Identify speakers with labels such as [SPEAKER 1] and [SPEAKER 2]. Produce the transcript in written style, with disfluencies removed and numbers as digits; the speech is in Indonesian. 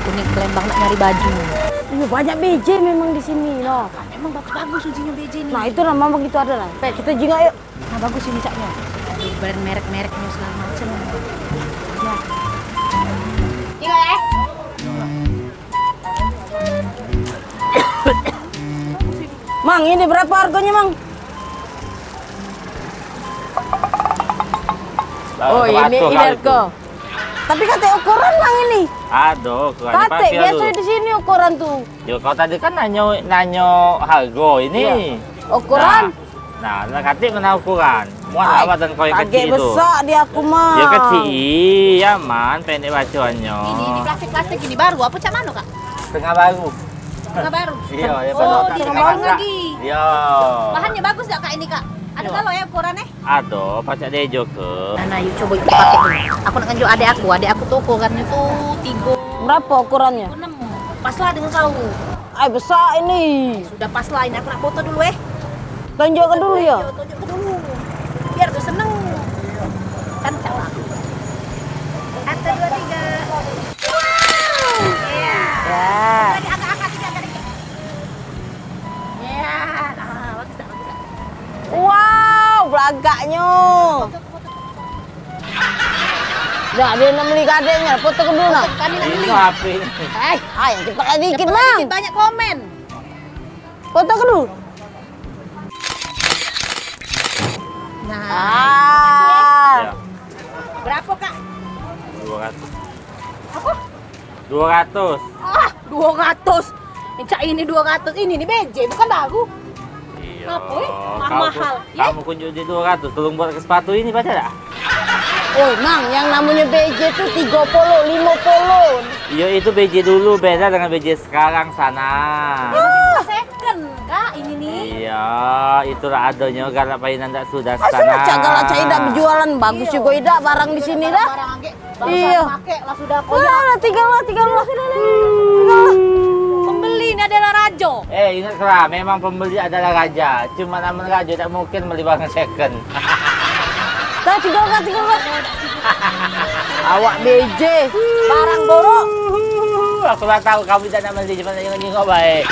[SPEAKER 1] aku nih ke Lembang nak nyari baju.
[SPEAKER 2] Iya banyak BJ memang di sini loh.
[SPEAKER 1] Kan emang bagus-bagus ujinya BJ nih.
[SPEAKER 2] Nah itu nama begitu ada lah. Kita juga yuk.
[SPEAKER 1] Nah bagus ini caknya. Brand merek-mereknya segala macam. Ya. Tinggal ya.
[SPEAKER 2] Mang, ini berapa harganya, Mang? Oh, ini Inerco. Tapi kata ukuran, Mang, ini.
[SPEAKER 3] Aduh,
[SPEAKER 2] kata biasa di sini ukuran tuh.
[SPEAKER 3] Yo, kau tadi kan nanyo harga ini.
[SPEAKER 2] Iya. Ukuran?
[SPEAKER 3] Nah, kati mana ukuran? Muat apa dan kau yang kecil itu?
[SPEAKER 2] Besar dia aku mah.
[SPEAKER 3] Ya kecil, ya man, pendek bacuannya.
[SPEAKER 1] Ini plastik-plastik ini baru, apa cak mana, Kak?
[SPEAKER 3] Setengah baru.
[SPEAKER 1] Setengah baru?
[SPEAKER 3] Iya, ya
[SPEAKER 1] oh, di setengah baru lagi.
[SPEAKER 3] Iya.
[SPEAKER 1] Bahannya bagus gak, Kak, ini, Kak? Ada kalau ya ukurannya?
[SPEAKER 3] Aduh, pacak dejo ke.
[SPEAKER 1] Nah, yuk coba itu pakai dulu. Aku nak nganjuk adek aku tuh ukurannya tuh 3.
[SPEAKER 2] Berapa ukurannya?
[SPEAKER 1] 6. Pas lah dengan kau.
[SPEAKER 2] Ay, besar ini.
[SPEAKER 1] Sudah pas lah, ini aku nak foto dulu
[SPEAKER 2] Tunjukkan dulu ya.
[SPEAKER 1] Tunjukkan dulu. Biar tuh seneng. Kan cawak. 1, 2, 3. Wow. Iya.
[SPEAKER 2] Ya.
[SPEAKER 1] Agak-agak dikit. Ya. Ah, bagus.
[SPEAKER 2] Wow, belagaknya. Ya, dia nak beli kadeknya. Foto ke dulu nak.
[SPEAKER 1] Kami nak beli.
[SPEAKER 3] Apa ini?
[SPEAKER 2] Ayo, cepat dikit, Mang.
[SPEAKER 1] Banyak komen.
[SPEAKER 2] Foto ke dulu.
[SPEAKER 1] Nah.
[SPEAKER 3] Ya.
[SPEAKER 1] Berapa, Kak?
[SPEAKER 3] 200.
[SPEAKER 1] Apa?
[SPEAKER 3] 200.
[SPEAKER 1] Ah, 200. Ini 200. Ini nih BJ, bukan baru.
[SPEAKER 3] Iya.
[SPEAKER 1] Apa, mahal.
[SPEAKER 3] Kamu kunjung di 200, tolong buat ke sepatu ini baca tak?
[SPEAKER 2] Oh, Mang, yang namanya BJ itu 30, 50.
[SPEAKER 3] Iya, itu BJ dulu beda dengan BJ sekarang sana.
[SPEAKER 1] Ah, second, Kak, ini nih.
[SPEAKER 3] Iya, itulah adanya galak painan tak sudah sana.
[SPEAKER 2] Sudah cagalah cai dah berjualan bagus juga ida barang di sini dah.
[SPEAKER 1] Barang angge,
[SPEAKER 2] Iya.
[SPEAKER 1] pakai lah sudah kok.
[SPEAKER 2] Wah, tinggal lah.
[SPEAKER 1] Pembeli ini adalah rajo.
[SPEAKER 3] Ingat lah, memang pembeli adalah raja. Cuma namun raja tak mungkin beli barang second.
[SPEAKER 2] Dah tinggal lah. Awak BJ, barang borok.
[SPEAKER 3] Aku tak tahu kamu tak nak beli, cuma nak jengok baik.